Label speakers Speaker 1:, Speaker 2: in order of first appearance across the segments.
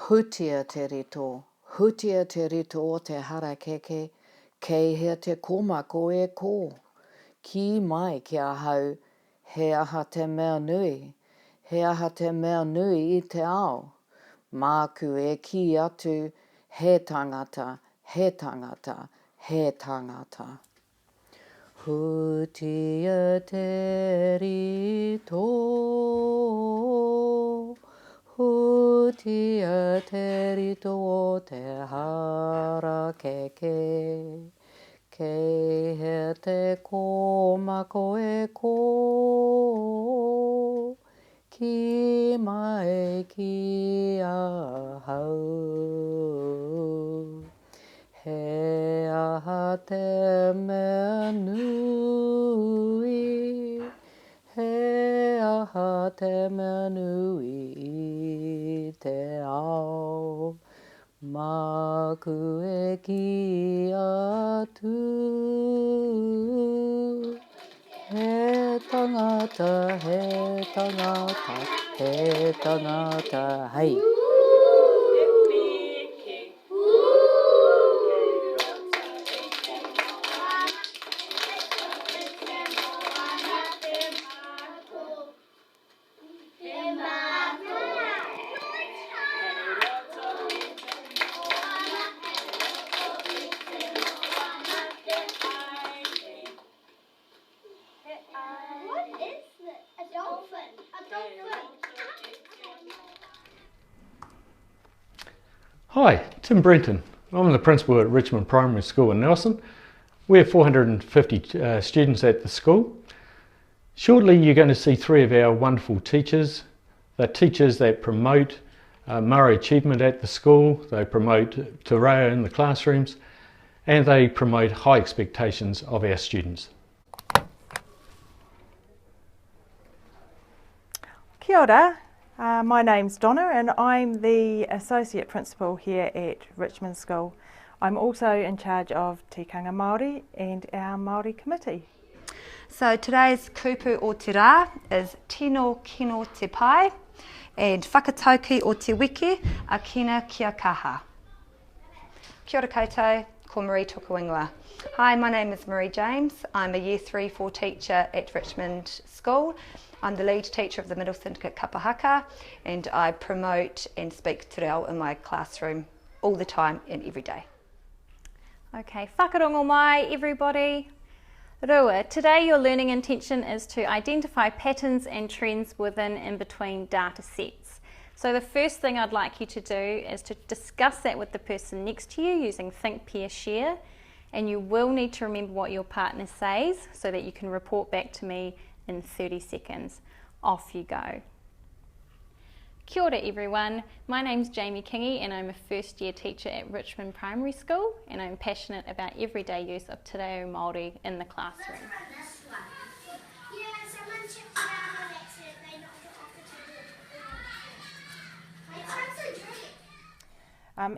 Speaker 1: Hutia te rito o te harakeke, kei hea te komako e ko. Ki mai ki a hau, he aha te mea nui, he aha te mea nui I te ao. Māku e ki atu, he tangata, he tangata, he tangata. Hutia te rito, hutia te rito o te harakeke. Kei he te komako e ko, ki mai ki a hau. He aha te mea nui, he aha te mea nui I te ao. Māku e ki atu, he tangata, he tangata, hei.
Speaker 2: What is this? A dolphin. A dolphin.
Speaker 3: Hi, Tim Brenton. I'm the principal at Richmond Primary School in Nelson. We have 450 students at the school. Shortly you're going to see three of our wonderful teachers. They're teachers that promote Māori achievement at the school, they promote te reo in the classrooms, and they promote high expectations of our students.
Speaker 4: Kia ora, my name's Donna and I'm the Associate Principal here at Richmond School. I'm also in charge of Tikanga Māori and our Māori committee.
Speaker 5: So today's kupu o te rā is Tino Kino Te Pai and Whakatauki o Te Wiki a Kina Kia Kaha. Kia ora koutou, ko Marie Tokuingoa. Hi, my name is Marie James. I'm a Year 3-4 teacher at Richmond School. I'm the lead teacher of the Middle Syndicate Kapahaka and I promote and speak te reo in my classroom all the time and every day.
Speaker 6: Okay, whakarongo mai everybody. Rua, today your learning intention is to identify patterns and trends within and between data sets. So the first thing I'd like you to do is to discuss that with the person next to you using Think, Pair, Share, and you will need to remember what your partner says so that you can report back to me in 30 seconds. Off you go. Kia ora everyone, my name's Jamie Kingy and I'm a first year teacher at Richmond Primary School and I'm passionate about everyday use of te reo Māori in the classroom.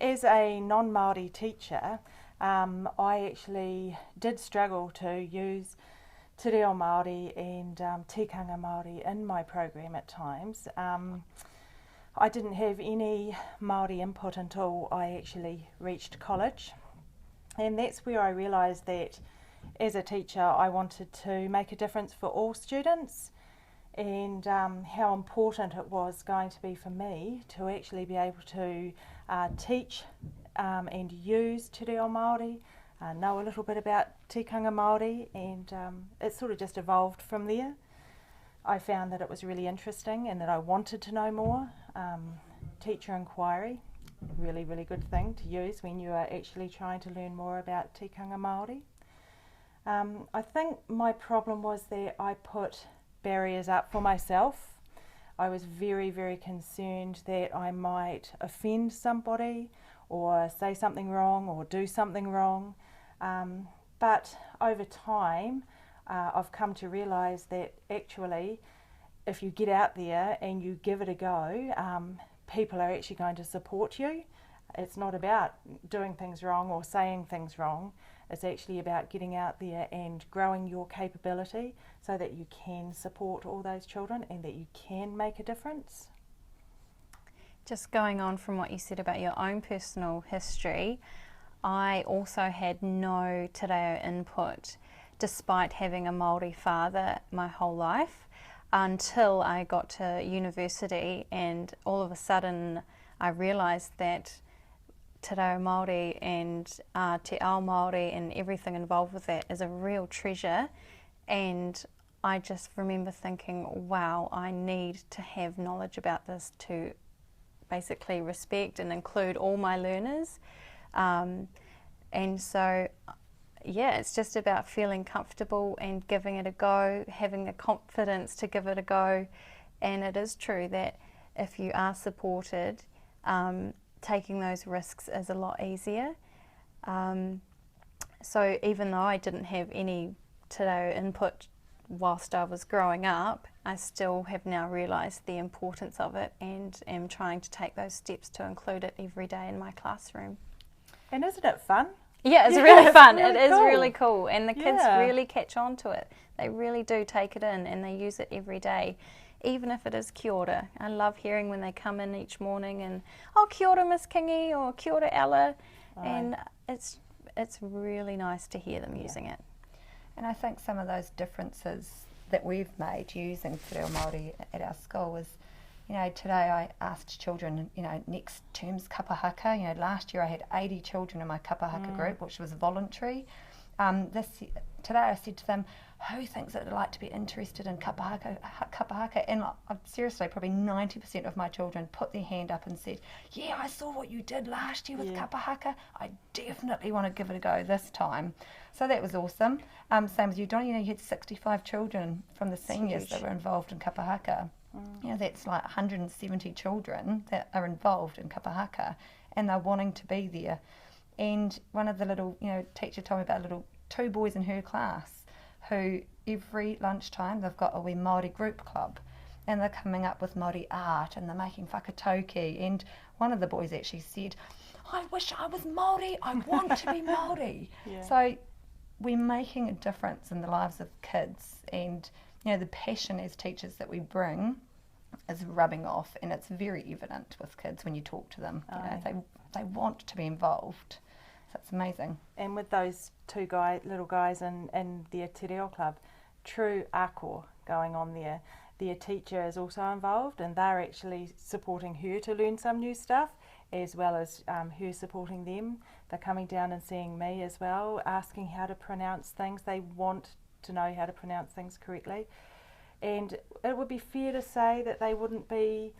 Speaker 4: As a non-Māori teacher, I actually did struggle to use te reo Māori and tikanga Māori in my program at times. I didn't have any Māori input until I actually reached college, and that's where I realised that as a teacher I wanted to make a difference for all students and how important it was going to be for me to actually be able to teach and use te reo Māori, know a little bit about tikanga Māori, and it sort of just evolved from there. I found that it was really interesting and that I wanted to know more. Teacher inquiry, really good thing to use when you are actually trying to learn more about tikanga Māori. I think my problem was that I put barriers up for myself. I was very concerned that I might offend somebody or say something wrong or do something wrong, but over time I've come to realise that actually if you get out there and you give it a go, people are actually going to support you. It's not about doing things wrong or saying things wrong. It's actually about getting out there and growing your capability so that you can support all those children and that you can make a difference.
Speaker 6: Just going on from what you said about your own personal history, I also had no te reo input despite having a Māori father my whole life until I got to university, and all of a sudden I realised that te reo Māori and te ao Māori and everything involved with that is a real treasure. And I just remember thinking, wow, I need to have knowledge about this to basically respect and include all my learners. And so, yeah, it's just about feeling comfortable and giving it a go, having the confidence to give it a go. And it is true that if you are supported, taking those risks is a lot easier. So even though I didn't have any te reo input whilst I was growing up, I still have now realised the importance of it and am trying to take those steps to include it every day in my classroom.
Speaker 4: And isn't it fun?
Speaker 6: Yeah, it's really fun.
Speaker 4: Really
Speaker 6: it is
Speaker 4: cool.
Speaker 6: really cool, and the kids
Speaker 4: Yeah.
Speaker 6: really catch on to it. They really do take it in, and they use it every day, even if it is kia ora. I love hearing when they come in each morning and, oh, kia ora Miss Kingy, or kia ora Ella, and it's really nice to hear them using it.
Speaker 5: And I think some of those differences that we've made using te reo Māori at our school is, you know, today I asked children, you know, next term's kapahaka. You know, last year I had 80 children in my kapahaka group, which was voluntary. Today I said to them, who thinks that they'd like to be interested in kapahaka? And seriously, probably 90% of my children put their hand up and said, yeah, I saw what you did last year with kapahaka. I definitely want to give it a go this time. So that was awesome. Same with you, Donnie. You know, you had 65 children from the seniors that were involved in kapahaka. You know, that's like 170 children that are involved in kapahaka, and they're wanting to be there. And one of the little, you know, teacher told me about little 2 boys in her class who every lunchtime they've got a wee Māori group club, and they're coming up with Māori art and they're making whakatauki. And one of the boys actually said, I wish I was Māori, I want to be Māori. So we're making a difference in the lives of kids, and you know, the passion as teachers that we bring is rubbing off, and it's very evident with kids when you talk to them. You know, they want to be involved. So it's amazing.
Speaker 4: And with those 2 little guys in their te reo club, true ako going on there. Their teacher is also involved, and they're actually supporting her to learn some new stuff, as well as her supporting them. They're coming down and seeing me as well, asking how to pronounce things. They want to know how to pronounce things correctly. And it would be fair to say that they wouldn't be,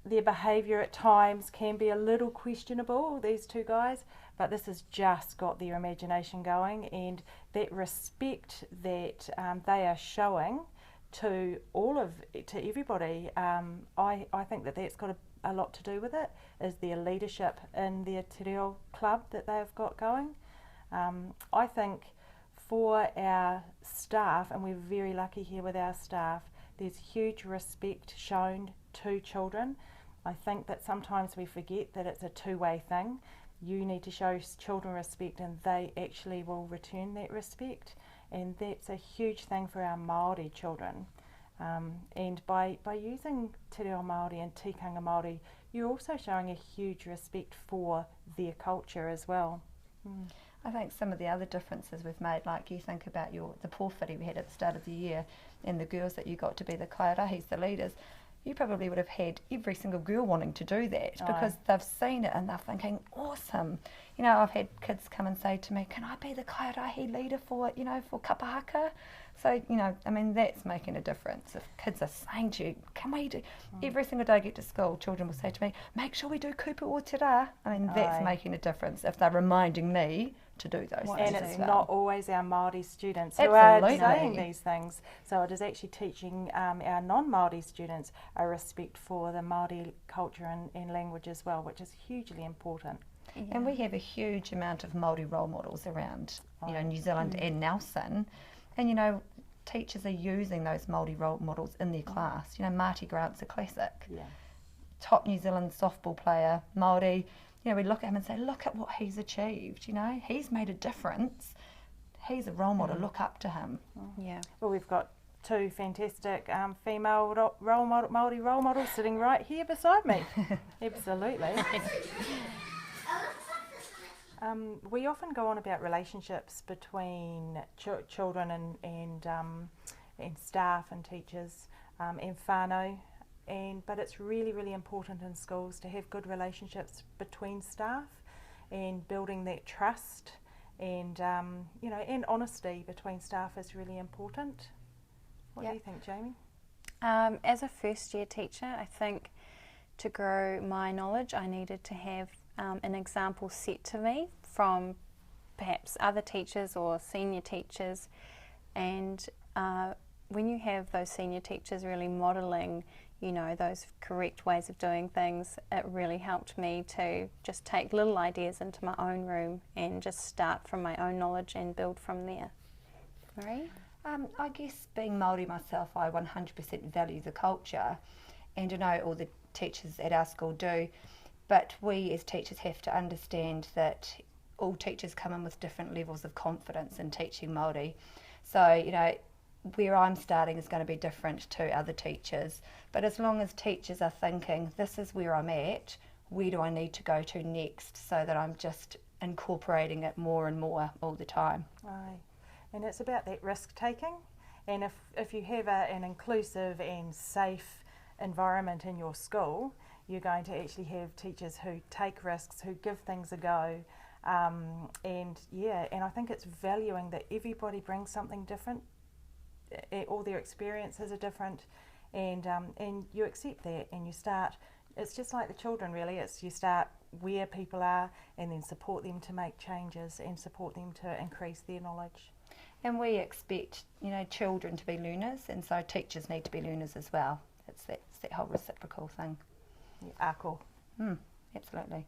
Speaker 4: their behaviour at times can be a little questionable, these 2 guys, but this has just got their imagination going, and that respect that they are showing to everybody, I think that that's got a lot to do with it, is their leadership in their te reo club that they've got going. I think for our staff, and we're very lucky here with our staff, there's huge respect shown to children. I think that sometimes we forget that it's a 2-way thing. You need to show children respect, and they actually will return that respect, and that's a huge thing for our Māori children. And by using te reo Māori and tikanga Māori, you're also showing a huge respect for their culture as well.
Speaker 5: I think some of the other differences we've made, like you think about the pōwhiri we had at the start of the year, and the girls that you got to be the kaiarahis, the leaders, you probably would have had every single girl wanting to do that because they've seen it and they're thinking, awesome. You know, I've had kids come and say to me, can I be the kaiarahi leader for, you know, for kapahaka? So, you know, I mean, that's making a difference. If kids are saying to you, can we do, every single day I get to school, children will say to me, make sure we do kupu o te rā. I mean, that's making a difference if they're reminding me to do those things.
Speaker 4: And it's not always our Māori students who
Speaker 5: Absolutely.
Speaker 4: are saying these things. So it is actually teaching our non-Māori students a respect for the Māori culture and language as well, which is hugely important.
Speaker 5: Yeah. And we have a huge amount of Māori role models around, you know, New Zealand and Nelson. And, you know, teachers are using those Māori role models in their class. You know, Marty Grant's a classic.
Speaker 4: Yeah.
Speaker 5: Top New Zealand softball player, Māori. You know, we look at him and say, look at what he's achieved, you know. He's made a difference. He's a role model. Look up to him.
Speaker 6: Yeah.
Speaker 4: Well, we've got two fantastic female Māori role models sitting right here beside me. Absolutely. We often go on about relationships between children and staff and teachers and whānau, but it's really, really important in schools to have good relationships between staff and building that trust and and honesty between staff is really important. What do you think, Jamie?
Speaker 6: As a first year teacher, I think to grow my knowledge I needed to have an example set to me from perhaps other teachers or senior teachers, and when you have those senior teachers really modelling those correct ways of doing things, it really helped me to just take little ideas into my own room and just start from my own knowledge and build from there. Marie?
Speaker 5: I guess being Māori myself, I 100% value the culture, and I know all the teachers at our school do, but we as teachers have to understand that all teachers come in with different levels of confidence in teaching Māori. So, where I'm starting is going to be different to other teachers, but as long as teachers are thinking, this is where I'm at, where do I need to go to next, so that I'm just incorporating it more and more all the time.
Speaker 4: Aye. And it's about that risk taking, and if you have an inclusive and safe environment in your school, you're going to actually have teachers who take risks, who give things a go, and I think it's valuing that everybody brings something different. All their experiences are different, and you accept that, and you start. It's just like the children, really. It's you start where people are, and then support them to make changes, and support them to increase their knowledge.
Speaker 5: And we expect, children to be learners, and so teachers need to be learners as well. It's that whole reciprocal thing.
Speaker 4: Yeah, ako.
Speaker 5: Absolutely.